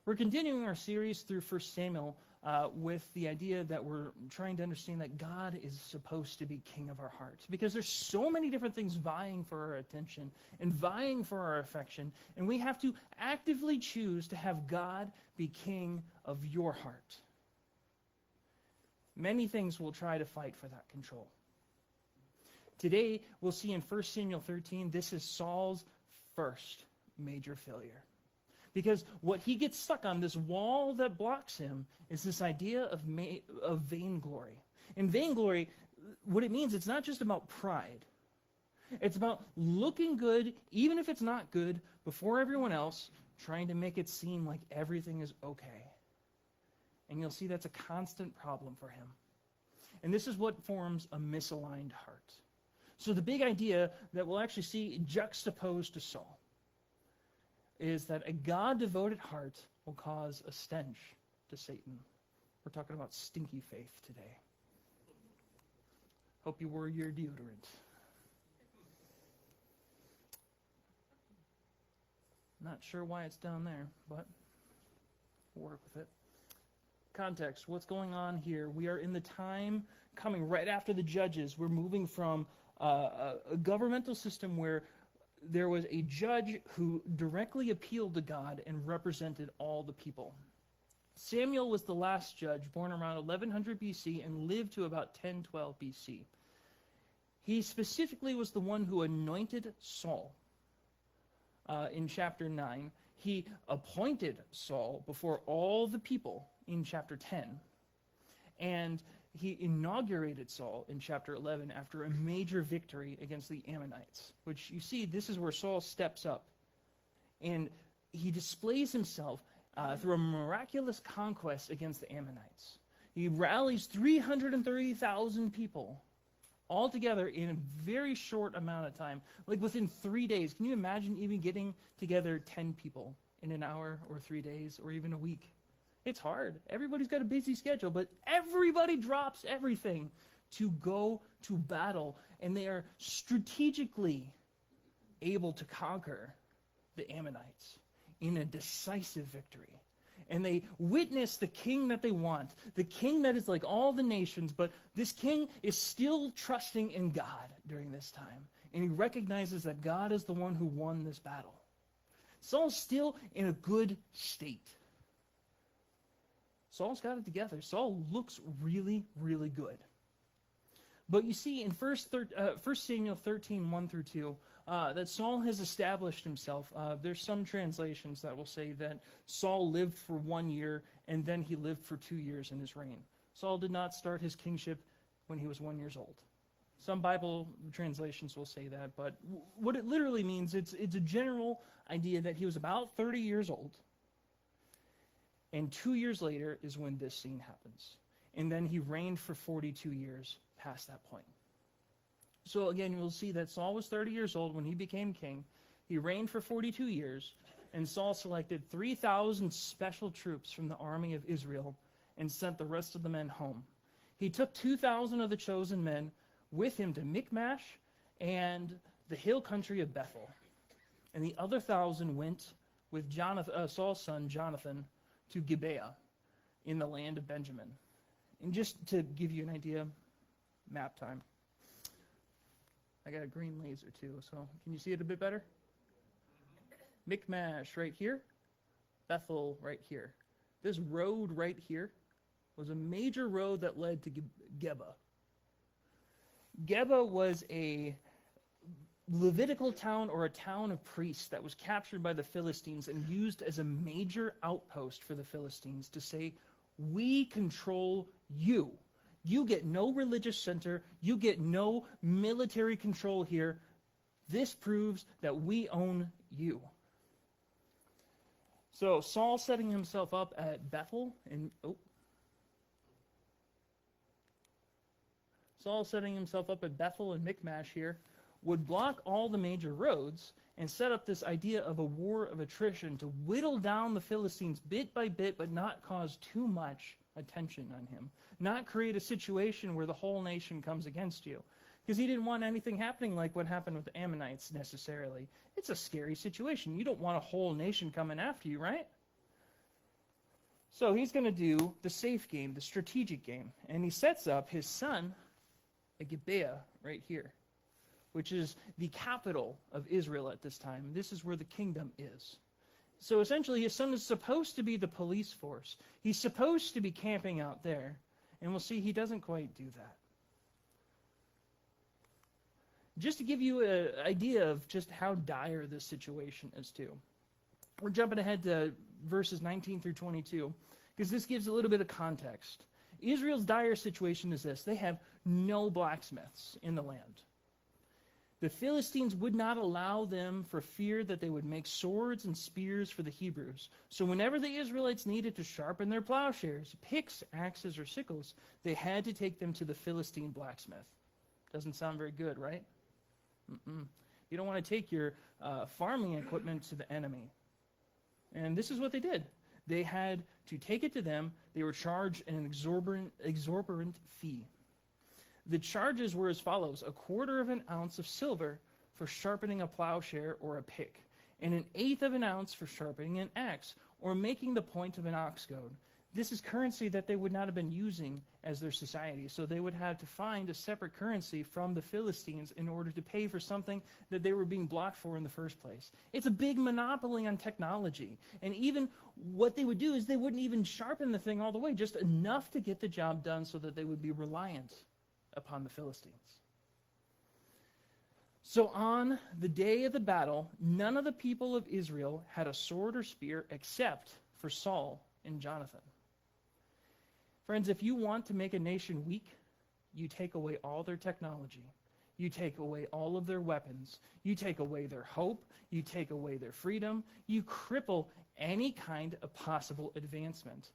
We're continuing our series through 1 Samuel with the idea that we're trying to understand that God is supposed to be king of our hearts. Because there's so many different things vying for our attention and vying for our affection, and we have to actively choose to have God be king of your heart. Many things will try to fight for that control. Today, we'll see in 1 Samuel 13, this is Saul's first major failure. Because what he gets stuck on, this wall that blocks him, is this idea of vainglory. And vainglory, what it means, it's not just about pride. It's about looking good, even if it's not good, before everyone else, trying to make it seem like everything is okay. And you'll see that's a constant problem for him. And this is what forms a misaligned heart. So the big idea that we'll actually see juxtaposed to Saul is that a God-devoted heart will cause a stench to Satan. We're talking about stinky faith today. Hope you wore your deodorant. Not sure why it's down there, but we'll work with it. Context, what's going on here? We are in the time coming right after the judges. We're moving from a governmental system where there was a judge who directly appealed to God and represented all the people. Samuel was the last judge, born around 1100 BC and lived to about 1012 BC. He specifically was the one who anointed Saul. In chapter 9, he appointed Saul before all the people in chapter 10. And he inaugurated Saul in chapter 11 after a major victory against the Ammonites, which you see, this is where Saul steps up. And he displays himself through a miraculous conquest against the Ammonites. He rallies 330,000 people all together in a very short amount of time, like within 3 days. Can you imagine even getting together 10 people in an hour or 3 days or even a week? It's hard. Everybody's got a busy schedule, but everybody drops everything to go to battle, and they are strategically able to conquer the Ammonites in a decisive victory. And they witness the king that they want, the king that is like all the nations, but this king is still trusting in God during this time. And he recognizes that God is the one who won this battle. Saul's still in a good state. Saul's got it together. Saul looks really, really good. But you see in 1 Samuel 13, 1 through 2, that Saul has established himself. There's some translations that will say that Saul lived for 1 year, and then he lived for 2 years in his reign. Saul did not start his kingship when he was 1 year old. Some Bible translations will say that, but what it literally means, it's a general idea that he was about 30 years old. And 2 years later is when this scene happens. And then he reigned for 42 years past that point. So again, you'll see that Saul was 30 years old when he became king. He reigned for 42 years, and Saul selected 3,000 special troops from the army of Israel and sent the rest of the men home. He took 2,000 of the chosen men with him to Michmash and the hill country of Bethel. And the other 1,000 went with Saul's son Jonathan to Gibeah in the land of Benjamin. And just to give you an idea, map time. I got a green laser too, so can you see it a bit better? Michmash right here, Bethel right here. This road right here was a major road that led to Geba. Geba was a Levitical town or a town of priests that was captured by the Philistines and used as a major outpost for the Philistines to say, we control you. You get no religious center. You get no military control here. This proves that we own you. So Saul setting himself up at Bethel and Michmash here would block all the major roads and set up this idea of a war of attrition to whittle down the Philistines bit by bit, but not cause too much attention on him. Not create a situation where the whole nation comes against you. Because he didn't want anything happening like what happened with the Ammonites necessarily. It's a scary situation. You don't want a whole nation coming after you, right? So he's going to do the safe game, the strategic game. And he sets up his son at Gibeah right here, which is the capital of Israel at this time. This is where the kingdom is. So essentially, his son is supposed to be the police force. He's supposed to be camping out there. And we'll see he doesn't quite do that. Just to give you an idea of just how dire this situation is, too. We're jumping ahead to verses 19 through 22, because this gives a little bit of context. Israel's dire situation is this. They have no blacksmiths in the land. The Philistines would not allow them for fear that they would make swords and spears for the Hebrews. So whenever the Israelites needed to sharpen their plowshares, picks, axes, or sickles, they had to take them to the Philistine blacksmith. Doesn't sound very good, right? You don't want to take your farming equipment to the enemy. And this is what they did. They had to take it to them. They were charged an exorbitant fee. The charges were as follows: 1/4 ounce of silver for sharpening a plowshare or a pick, and 1/8 ounce for sharpening an axe or making the point of an ox goad. This is currency that they would not have been using as their society, so they would have to find a separate currency from the Philistines in order to pay for something that they were being blocked for in the first place. It's a big monopoly on technology, and even what they would do is they wouldn't even sharpen the thing all the way, just enough to get the job done so that they would be reliant upon the Philistines. So on the day of the battle, none of the people of Israel had a sword or spear except for Saul and Jonathan. Friends, if you want to make a nation weak, you take away all their technology. You take away all of their weapons. You take away their hope. You take away their freedom. You cripple any kind of possible advancement.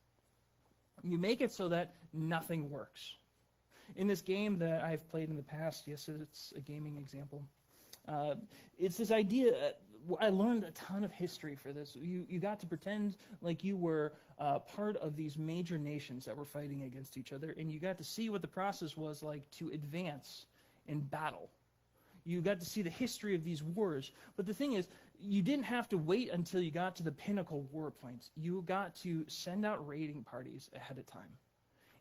You make it so that nothing works. In this game that I've played in the past, yes, it's a gaming example, it's this idea. I learned a ton of history for this. You got to pretend like you were part of these major nations that were fighting against each other, and you got to see what the process was like to advance in battle. You got to see the history of these wars. But the thing is, you didn't have to wait until you got to the pinnacle war points. You got to send out raiding parties ahead of time.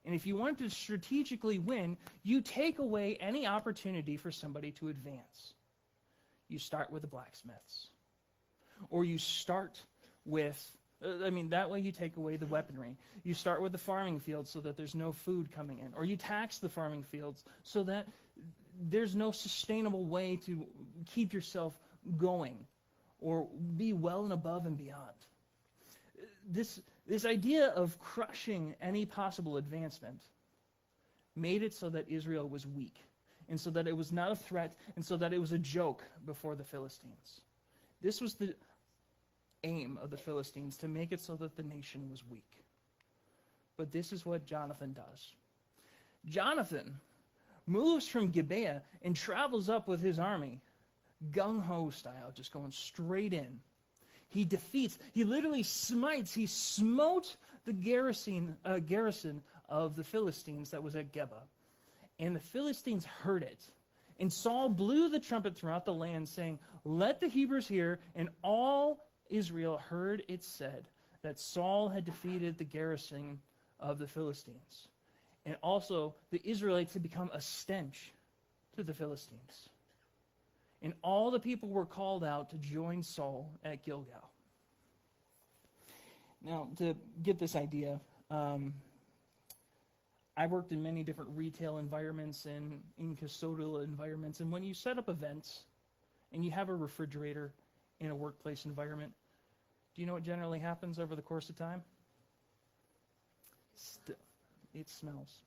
And if you want to strategically win, you take away any opportunity for somebody to advance. You start with the blacksmiths. Or you start with, that way you take away the weaponry. You start with the farming fields so that there's no food coming in. Or you tax the farming fields so that there's no sustainable way to keep yourself going or be well and above and beyond. This idea of crushing any possible advancement made it so that Israel was weak, and so that it was not a threat, and so that it was a joke before the Philistines. This was the aim of the Philistines, to make it so that the nation was weak. But this is what Jonathan does. Jonathan moves from Gibeah and travels up with his army, gung-ho style, just going straight in. He literally he smote the garrison of the Philistines that was at Geba. And the Philistines heard it. And Saul blew the trumpet throughout the land, saying, "Let the Hebrews hear." And all Israel heard it said that Saul had defeated the garrison of the Philistines. And also, the Israelites had become a stench to the Philistines. And all the people were called out to join Saul at Gilgal. Now, to get this idea, I worked in many different retail environments and in custodial environments. And when you set up events and you have a refrigerator in a workplace environment, do you know what generally happens over the course of time? It smells.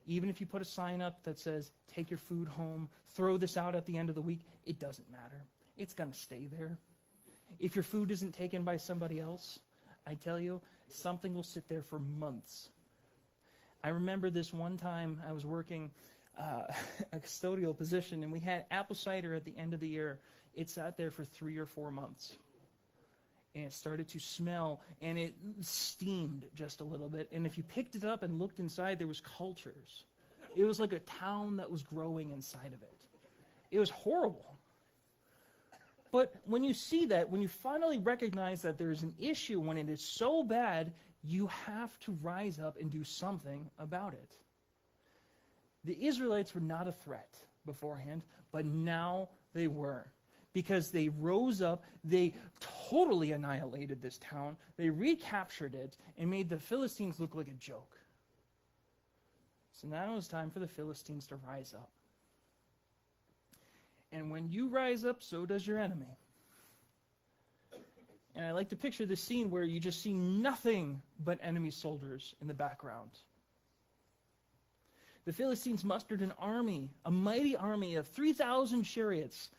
Even if you put a sign up that says, "Take your food home, throw this out at the end of the week," it doesn't matter. It's going to stay there. If your food isn't taken by somebody else, I tell you, something will sit there for months. I remember this one time I was working a custodial position, and we had apple cider at the end of the year. It sat there for 3 or 4 months. And it started to smell, and it steamed just a little bit. And if you picked it up and looked inside, there was cultures. It was like a town that was growing inside of it. It was horrible. But when you see that, when you finally recognize that there's an issue, when it is so bad, you have to rise up and do something about it. The Israelites were not a threat beforehand, but now they were. Because they rose up, they totally annihilated this town, they recaptured it, and made the Philistines look like a joke. So now it was time for the Philistines to rise up. And when you rise up, so does your enemy. And I like to picture this scene where you just see nothing but enemy soldiers in the background. The Philistines mustered an army, a mighty army of 3,000 chariots,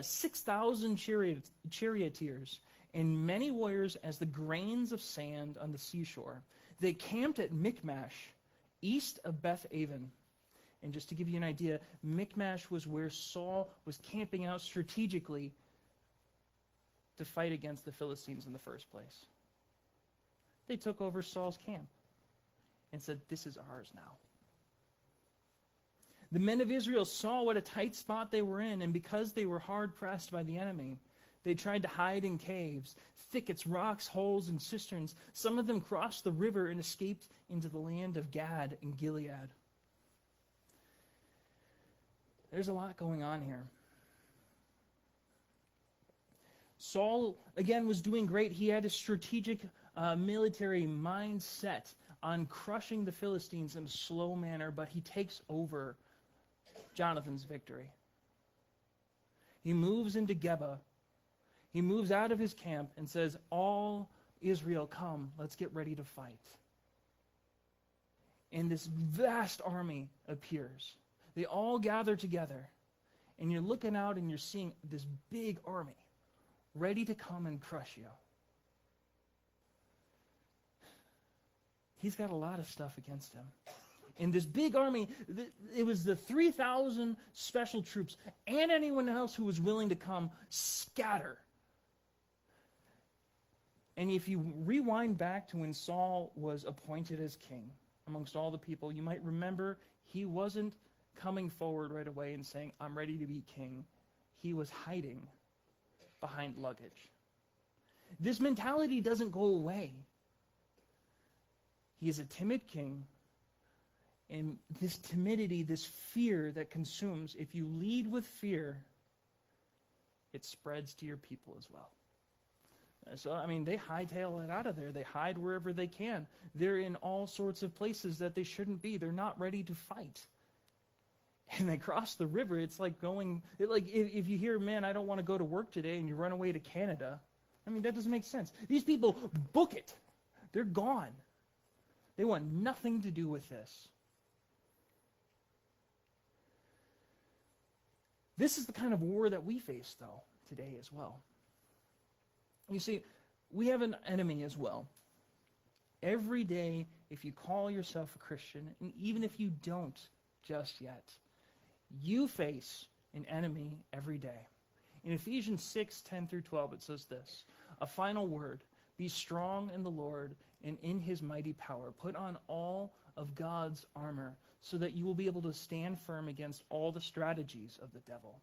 6,000 charioteers, and many warriors as the grains of sand on the seashore. They camped at Michmash, east of Beth-aven. And just to give you an idea, Michmash was where Saul was camping out strategically to fight against the Philistines in the first place. They took over Saul's camp and said, "This is ours now." The men of Israel saw what a tight spot they were in, and because they were hard-pressed by the enemy, they tried to hide in caves, thickets, rocks, holes, and cisterns. Some of them crossed the river and escaped into the land of Gad and Gilead. There's a lot going on here. Saul, again, was doing great. He had a strategic military mindset on crushing the Philistines in a slow manner, but he takes over Jonathan's victory. He moves into Geba. He moves out of his camp and says, "All Israel, come, let's get ready to fight." And this vast army appears. They all gather together. And you're looking out and you're seeing this big army ready to come and crush you. He's got a lot of stuff against him. And this big army, it was the 3,000 special troops and anyone else who was willing to come scatter. And if you rewind back to when Saul was appointed as king amongst all the people, you might remember he wasn't coming forward right away and saying, "I'm ready to be king." He was hiding behind luggage. This mentality doesn't go away. He is a timid king. And this timidity, this fear that consumes, if you lead with fear, it spreads to your people as well. So, I mean, they hightail it out of there. They hide wherever they can. They're in all sorts of places that they shouldn't be. They're not ready to fight. And they cross the river. It's like going, like if you hear, "Man, I don't want to go to work today," and you run away to Canada. I mean, that doesn't make sense. These people book it. They're gone. They want nothing to do with this. This is the kind of war that we face, though, today as well. You see, we have an enemy as well. Every day, if you call yourself a Christian, and even if you don't just yet, you face an enemy every day. In Ephesians 6:10-12, it says this, "A final word, be strong in the Lord and in his mighty power. Put on all of God's armor, so that you will be able to stand firm against all the strategies of the devil.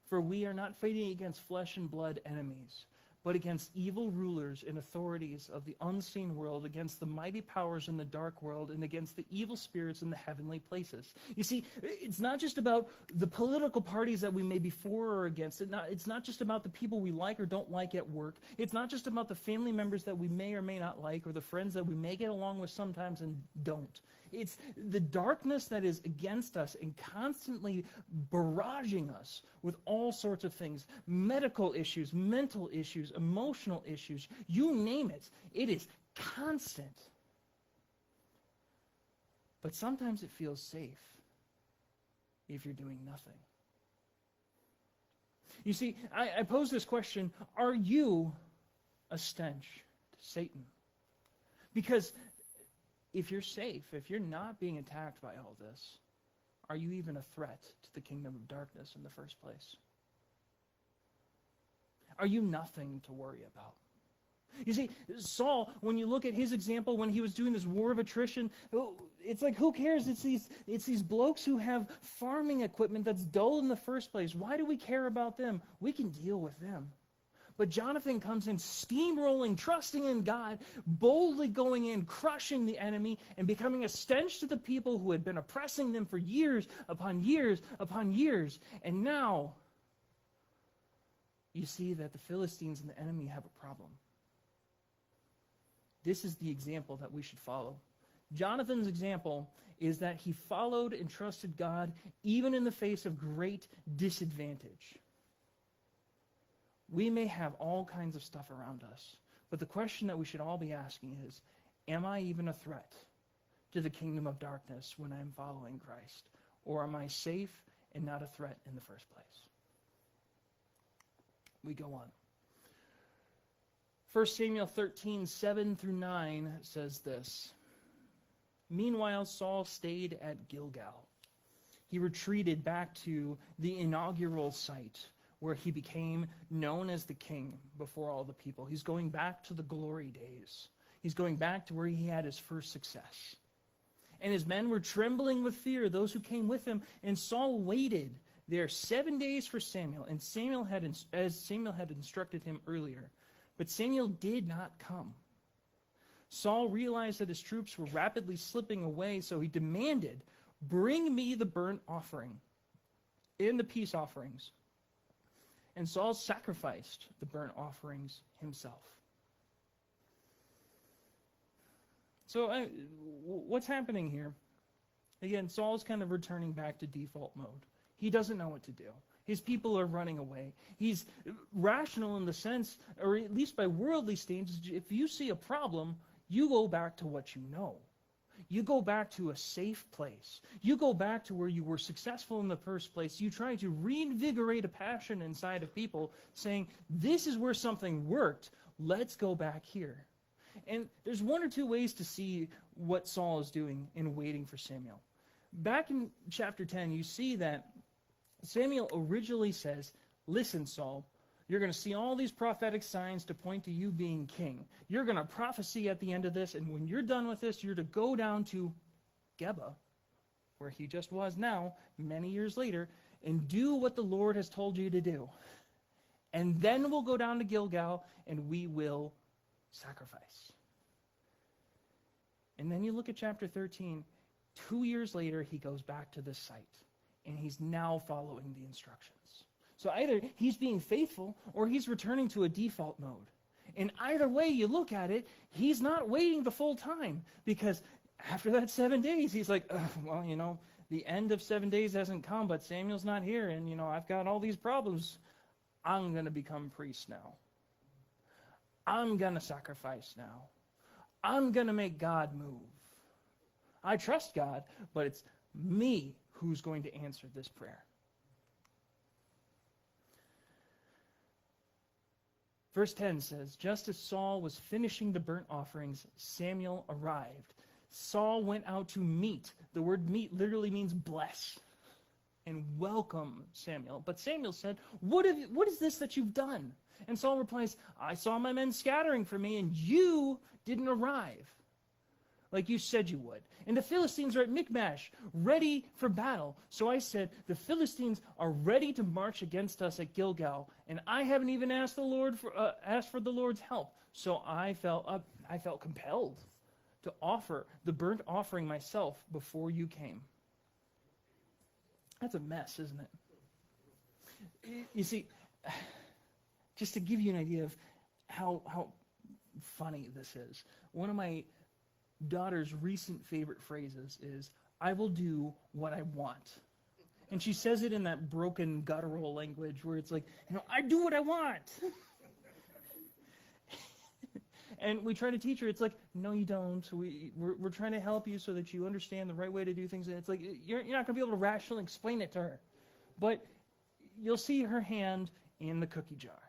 For we are not fighting against flesh and blood enemies, but against evil rulers and authorities of the unseen world, against the mighty powers in the dark world, and against the evil spirits in the heavenly places." You see, it's not just about the political parties that we may be for or against. It's not just about the people we like or don't like at work. It's not just about the family members that we may or may not like, or the friends that we may get along with sometimes and don't. It's the darkness that is against us and constantly barraging us with all sorts of things. Medical issues, mental issues, emotional issues, you name it. It is constant. But sometimes it feels safe if you're doing nothing. You see, I pose this question, are you a stench to Satan? Because if you're safe, if you're not being attacked by all this, are you even a threat to the kingdom of darkness in the first place? Are you nothing to worry about? You see, Saul, when you look at his example, when he was doing this war of attrition, it's like, who cares? It's these blokes who have farming equipment that's dull in the first place. Why do we care about them? We can deal with them. But Jonathan comes in steamrolling, trusting in God, boldly going in, crushing the enemy, and becoming a stench to the people who had been oppressing them for years upon years upon years. And now, you see that the Philistines and the enemy have a problem. This is the example that we should follow. Jonathan's example is that he followed and trusted God even in the face of great disadvantage. We may have all kinds of stuff around us, but the question that we should all be asking is, am I even a threat to the kingdom of darkness when I'm following Christ? Or am I safe and not a threat in the first place? We go on. 1 Samuel 13, 7 through 9 says this. Meanwhile, Saul stayed at Gilgal. He retreated back to the inaugural site where he became known as the king before all the people. He's going back to the glory days. He's going back to where he had his first success. And his men were trembling with fear, those who came with him, and Saul waited there 7 days for Samuel, and as Samuel had instructed him earlier. But Samuel did not come. Saul realized that his troops were rapidly slipping away, so he demanded, "Bring me the burnt offering and the peace offerings." And Saul sacrificed the burnt offerings himself. So what's happening here? Again, Saul's kind of returning back to default mode. He doesn't know what to do. His people are running away. He's rational in the sense, or at least by worldly standards, if you see a problem, you go back to what you know. You go back to a safe place. You go back to where you were successful in the first place. You try to reinvigorate a passion inside of people saying, this is where something worked. Let's go back here. And there's one or two ways to see what Saul is doing in waiting for Samuel. Back in chapter 10, you see that Samuel originally says, "Listen, Saul, you're going to see all these prophetic signs to point to you being king. You're going to prophesy at the end of this, and when you're done with this, you're to go down to Geba, where he just was now, many years later, and do what the Lord has told you to do. And then we'll go down to Gilgal, and we will sacrifice." And then you look at chapter 13. 2 years later, he goes back to this site, and he's now following the instructions. So either he's being faithful or he's returning to a default mode. And either way you look at it, he's not waiting the full time, because after that 7 days, he's like, well, the end of 7 days hasn't come, but Samuel's not here, and, I've got all these problems. I'm going to become priest now. I'm going to sacrifice now. I'm going to make God move. I trust God, but it's me who's going to answer this prayer. Verse 10 says, just as Saul was finishing the burnt offerings, Samuel arrived. Saul went out to meet. The word meet literally means bless and welcome Samuel. But Samuel said, what is this that you've done? And Saul replies, I saw my men scattering for me, and you didn't arrive like you said you would. And the Philistines are at Michmash, ready for battle. So I said, the Philistines are ready to march against us at Gilgal, and I haven't even asked for the Lord's help. So I felt compelled to offer the burnt offering myself before you came. That's a mess, isn't it? You see, just to give you an idea of how funny this is, one of my daughter's recent favorite phrases is, I will do what I want. And she says it in that broken guttural language where it's like, I do what I want. And we try to teach her, it's like, no, you don't. We're trying to help you so that you understand the right way to do things. And it's like, you're not going to be able to rationally explain it to her. But you'll see her hand in the cookie jar.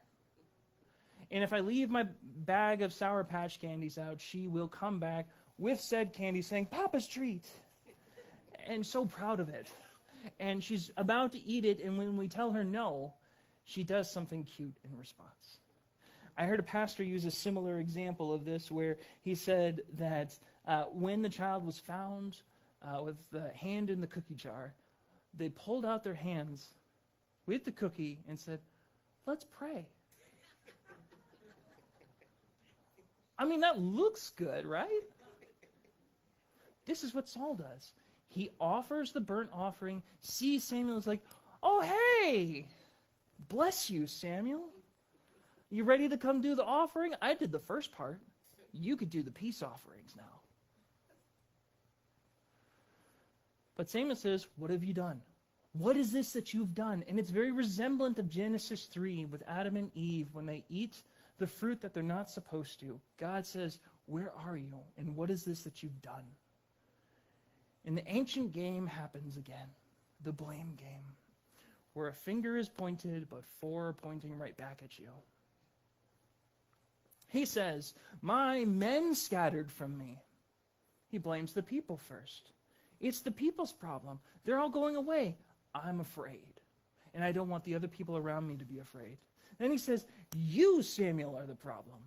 And if I leave my bag of Sour Patch candies out, she will come back with said candy saying, Papa's treat. And so proud of it. And she's about to eat it, and when we tell her no, she does something cute in response. I heard a pastor use a similar example of this where he said that when the child was found, with the hand in the cookie jar. They pulled out their hands with the cookie and said, let's pray. I mean, that looks good, right? This is what Saul does. He offers the burnt offering, sees Samuel, is like, oh, hey, bless you, Samuel. You ready to come do the offering? I did the first part. You could do the peace offerings now. But Samuel says, what have you done? What is this that you've done? And it's very resemblant of Genesis 3 with Adam and Eve when they eat the fruit that they're not supposed to. God says, where are you? And what is this that you've done? And the ancient game happens again, the blame game, where a finger is pointed, but four are pointing right back at you. He says, my men scattered from me. He blames the people first. It's the people's problem. They're all going away. I'm afraid. And I don't want the other people around me to be afraid. Then he says, you, Samuel, are the problem.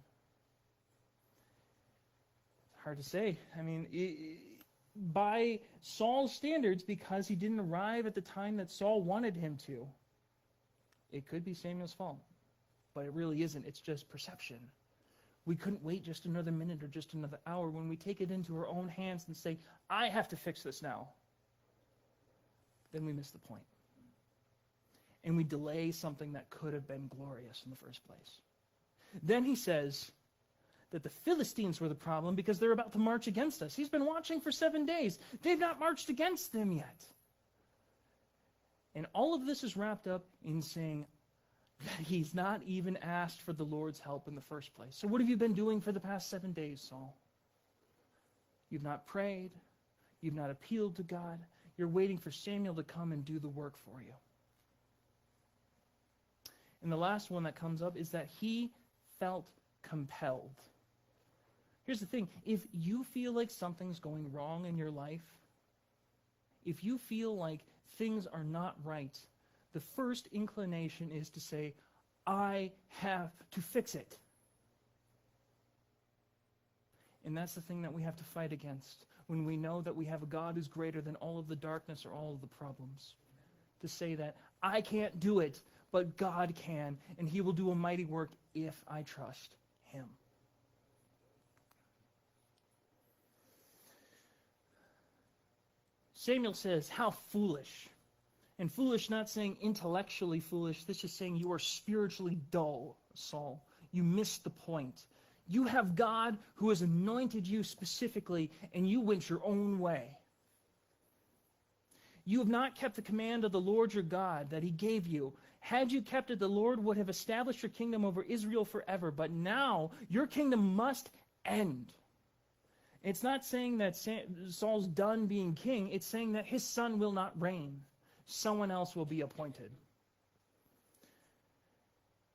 It's hard to say. I mean, by Saul's standards, because he didn't arrive at the time that Saul wanted him to, it could be Samuel's fault. But it really isn't. It's just perception. We couldn't wait just another minute or just another hour. When we take it into our own hands and say, I have to fix this now, then we miss the point. And we delay something that could have been glorious in the first place. Then he says that the Philistines were the problem because they're about to march against us. He's been watching for 7 days. They've not marched against them yet. And all of this is wrapped up in saying that he's not even asked for the Lord's help in the first place. So what have you been doing for the past 7 days, Saul? You've not prayed. You've not appealed to God. You're waiting for Samuel to come and do the work for you. And the last one that comes up is that he felt compelled. Here's the thing. If you feel like something's going wrong in your life, if you feel like things are not right, the first inclination is to say, I have to fix it. And that's the thing that we have to fight against when we know that we have a God who's greater than all of the darkness or all of the problems. To say that I can't do it, but God can, and he will do a mighty work if I trust him. Samuel says, how foolish. And foolish, not saying intellectually foolish. This is saying you are spiritually dull, Saul. You missed the point. You have God who has anointed you specifically, and you went your own way. You have not kept the command of the Lord your God that he gave you. Had you kept it, the Lord would have established your kingdom over Israel forever. But now your kingdom must end. It's not saying that Saul's done being king. It's saying that his son will not reign. Someone else will be appointed.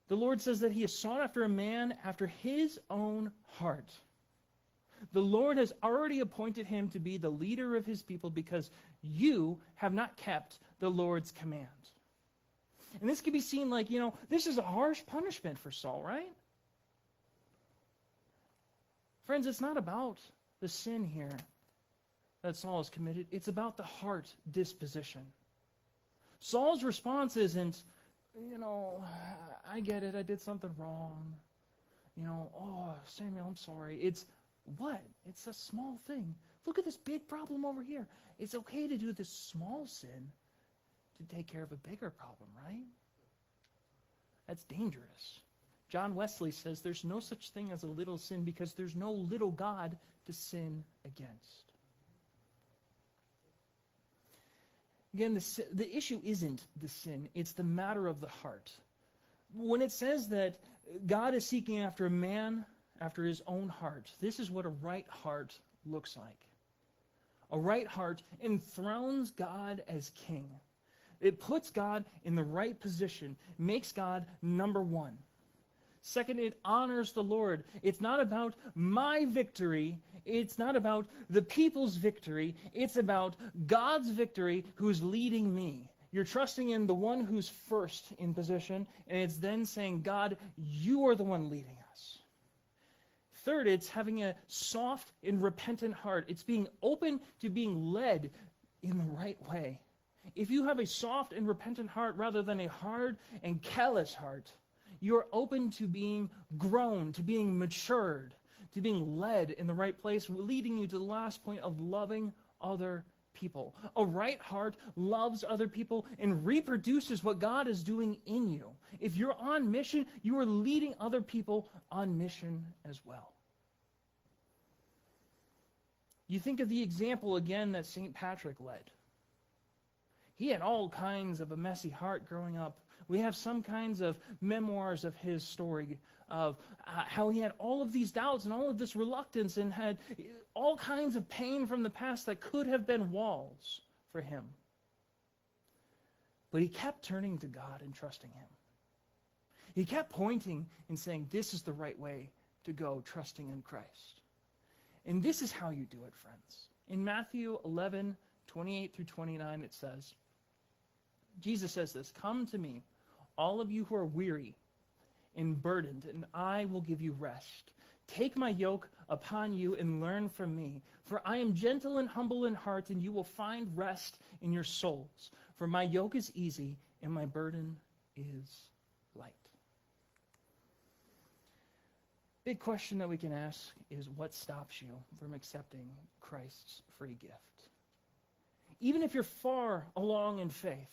The Lord says that he has sought after a man after his own heart. The Lord has already appointed him to be the leader of his people because you have not kept the Lord's command. And this can be seen like, this is a harsh punishment for Saul, right? Friends, it's not about the sin here that Saul has committed. It's about the heart disposition. Saul's response isn't, I get it, I did something wrong. Oh, Samuel, I'm sorry. It's what? It's a small thing. Look at this big problem over here. It's okay to do this small sin to take care of a bigger problem, right? That's dangerous. John Wesley says there's no such thing as a little sin because there's no little God to sin against. Again, the issue isn't the sin, it's the matter of the heart. When it says that God is seeking after a man after his own heart, this is what a right heart looks like. A right heart enthrones God as king. It puts God in the right position, makes God number one. Second, it honors the Lord. It's not about my victory. It's not about the people's victory. It's about God's victory who's leading me. You're trusting in the one who's first in position, and it's then saying, God, you are the one leading us. Third, it's having a soft and repentant heart. It's being open to being led in the right way. If you have a soft and repentant heart rather than a hard and callous heart, you are open to being grown, to being matured, to being led in the right place, leading you to the last point of loving other people. A right heart loves other people and reproduces what God is doing in you. If you're on mission, you are leading other people on mission as well. You think of the example again that St. Patrick led. He had all kinds of a messy heart growing up. We have some kinds of memoirs of his story of how he had all of these doubts and all of this reluctance and had all kinds of pain from the past that could have been walls for him. But he kept turning to God and trusting him. He kept pointing and saying, this is the right way to go, trusting in Christ. And this is how you do it, friends. In Matthew 11, 28 through 29, it says, Jesus says this, "Come to me, all of you who are weary and burdened, and I will give you rest. Take my yoke upon you and learn from me, for I am gentle and humble in heart, and you will find rest in your souls. For my yoke is easy and my burden is light." Big question that we can ask is, what stops you from accepting Christ's free gift? Even if you're far along in faith,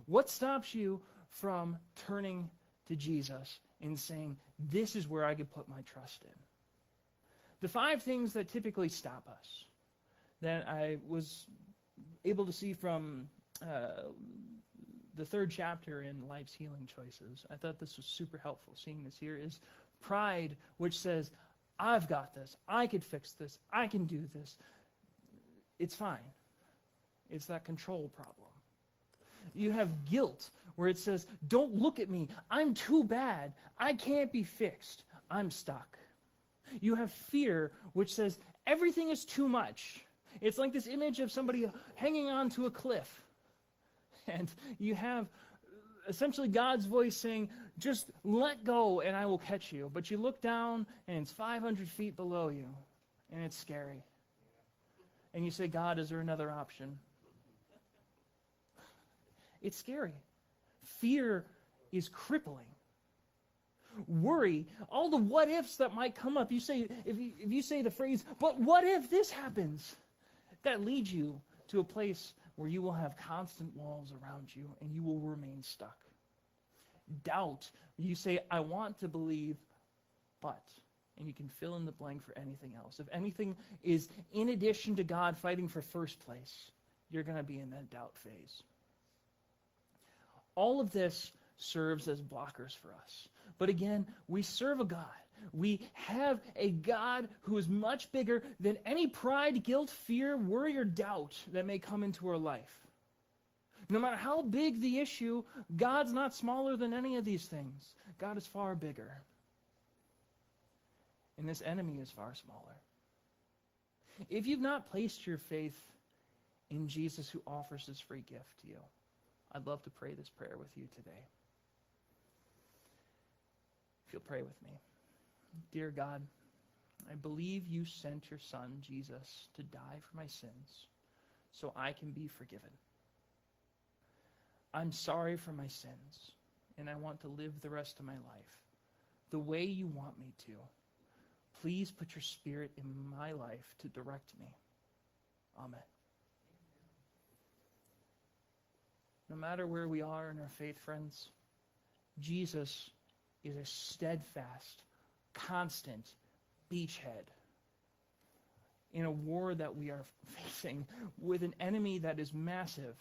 what stops you from turning to Jesus and saying, this is where I could put my trust in? The 5 things that typically stop us, that I was able to see from the 3rd chapter in Life's Healing Choices, I thought this was super helpful, seeing this here, is pride, which says, I've got this, I could fix this, I can do this. It's fine. It's that control problem. You have guilt, where it says, don't look at me, I'm too bad, I can't be fixed, I'm stuck. You have fear, which says, everything is too much. It's like this image of somebody hanging on to a cliff. And you have essentially God's voice saying, just let go and I will catch you. But you look down and it's 500 feet below you, and it's scary. And you say, God, is there another option? It's scary. Fear is crippling. Worry, all the what ifs that might come up. You say, if you say the phrase, but what if this happens? That leads you to a place where you will have constant walls around you and you will remain stuck. Doubt, you say, I want to believe, but, and you can fill in the blank for anything else. If anything is in addition to God fighting for first place, you're going to be in that doubt phase. All of this serves as blockers for us. But again, we serve a God. We have a God who is much bigger than any pride, guilt, fear, worry, or doubt that may come into our life. No matter how big the issue, God's not smaller than any of these things. God is far bigger. And this enemy is far smaller. If you've not placed your faith in Jesus who offers this free gift to you, I'd love to pray this prayer with you today. If you'll pray with me. Dear God, I believe you sent your Son, Jesus, to die for my sins so I can be forgiven. I'm sorry for my sins, and I want to live the rest of my life the way you want me to. Please put your Spirit in my life to direct me. Amen. No matter where we are in our faith, friends, Jesus is a steadfast, constant beachhead in a war that we are facing with an enemy that is massive.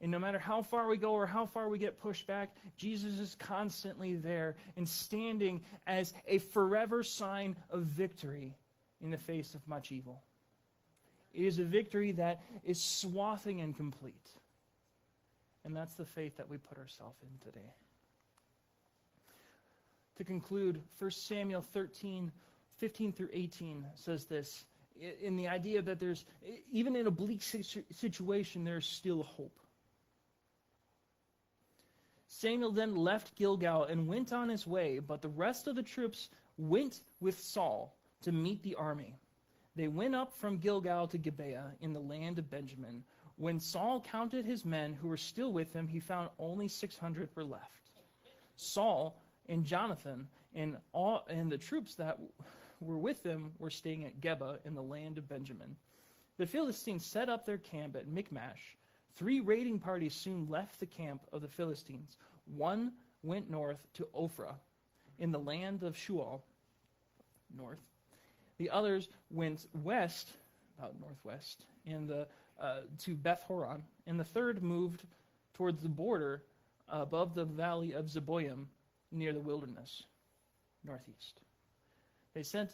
And no matter how far we go or how far we get pushed back, Jesus is constantly there and standing as a forever sign of victory in the face of much evil. It is a victory that is swathing and complete. And that's the faith that we put ourselves in today. To conclude, 1 Samuel 13, 15 through 18 says this, in the idea that there's, even in a bleak situation, there's still hope. Samuel then left Gilgal and went on his way, but the rest of the troops went with Saul to meet the army. They went up from Gilgal to Gibeah in the land of Benjamin. When Saul counted his men who were still with him, he found only 600 were left. Saul and Jonathan and the troops that were with them were staying at Geba in the land of Benjamin. The Philistines set up their camp at Michmash. 3 raiding parties soon left the camp of the Philistines. One went north to Ophrah in the land of Shual, north. The others went west, about northwest, to Beth Horon, and the third moved towards the border above the valley of Zeboim near the wilderness, northeast. They sent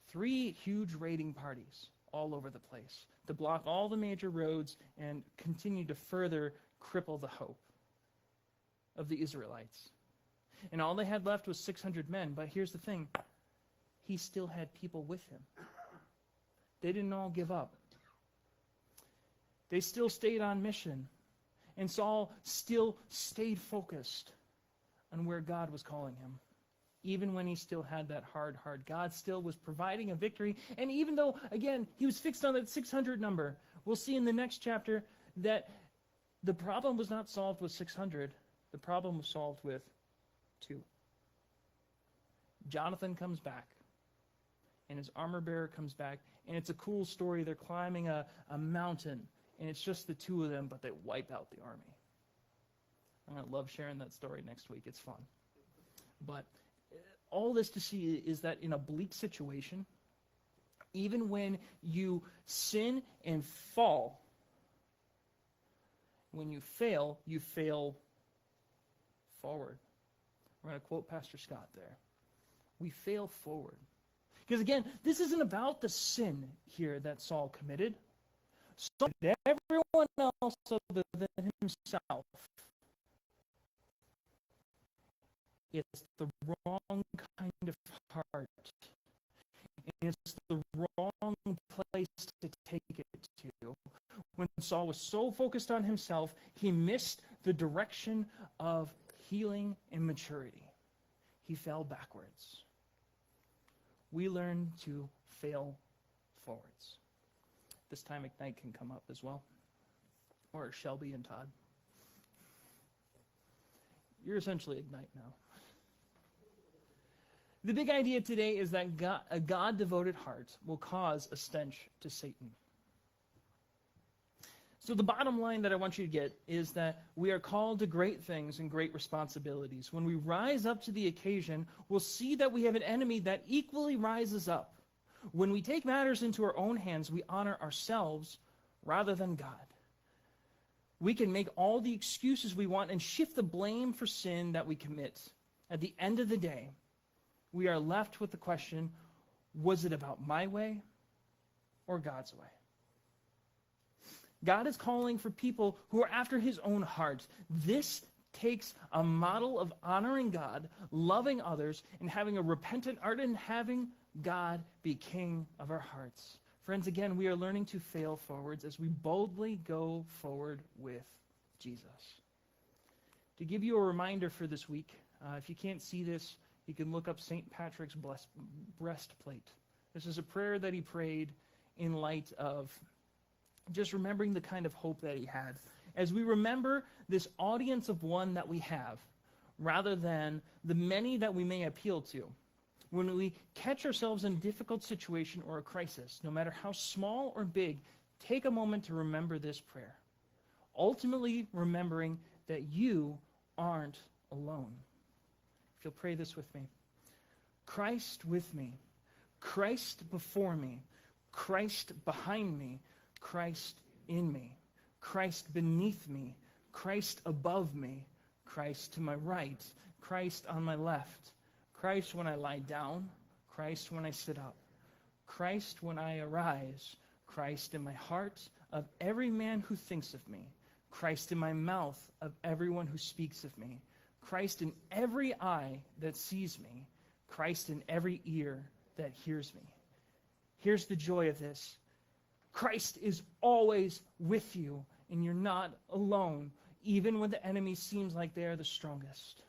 3 huge raiding parties all over the place to block all the major roads and continue to further cripple the hope of the Israelites. And all they had left was 600 men, but here's the thing. He still had people with him. They didn't all give up. They still stayed on mission. And Saul still stayed focused on where God was calling him. Even when he still had that hard heart, God still was providing a victory. And even though, again, he was fixed on that 600 number, we'll see in the next chapter that the problem was not solved with 600. The problem was solved with 2. Jonathan comes back, and his armor bearer comes back, and it's a cool story. They're climbing a mountain, and it's just the 2 of them, but they wipe out the army. I'm going to love sharing that story next week. It's fun. But all this to see is that in a bleak situation, even when you sin and fall, when you fail forward. We're going to quote Pastor Scott there. We fail forward. Because again, this isn't about the sin here that Saul committed. Saul did everyone else other than himself. It's the wrong kind of heart. And it's the wrong place to take it to. When Saul was so focused on himself, he missed the direction of healing and maturity. He fell backwards. We learn to fail forwards. This time Ignite can come up as well. Or Shelby and Todd. You're essentially Ignite now. The big idea today is that a God-devoted heart will cause a stench to Satan. So the bottom line that I want you to get is that we are called to great things and great responsibilities. When we rise up to the occasion, we'll see that we have an enemy that equally rises up. When we take matters into our own hands, we honor ourselves rather than God. We can make all the excuses we want and shift the blame for sin that we commit. At the end of the day, we are left with the question, was it about my way or God's way? God is calling for people who are after his own heart. This takes a model of honoring God, loving others, and having a repentant heart and having God be king of our hearts. Friends, again, we are learning to fail forwards as we boldly go forward with Jesus. To give you a reminder for this week, if you can't see this, you can look up St. Patrick's breastplate. This is a prayer that he prayed in light of just remembering the kind of hope that he had. As we remember this audience of one that we have, rather than the many that we may appeal to, when we catch ourselves in a difficult situation or a crisis, no matter how small or big, take a moment to remember this prayer. Ultimately, remembering that you aren't alone. If you'll pray this with me. Christ with me, Christ before me, Christ behind me, Christ in me, Christ beneath me, Christ above me, Christ to my right, Christ on my left, Christ when I lie down, Christ when I sit up, Christ when I arise, Christ in my heart of every man who thinks of me, Christ in my mouth of everyone who speaks of me, Christ in every eye that sees me, Christ in every ear that hears me. Here's the joy of this. Christ is always with you, and you're not alone, even when the enemy seems like they are the strongest.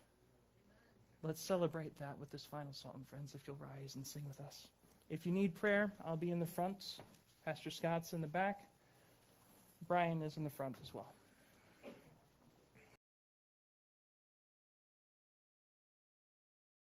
Let's celebrate that with this final song, friends, if you'll rise and sing with us. If you need prayer, I'll be in the front. Pastor Scott's in the back. Brian is in the front as well.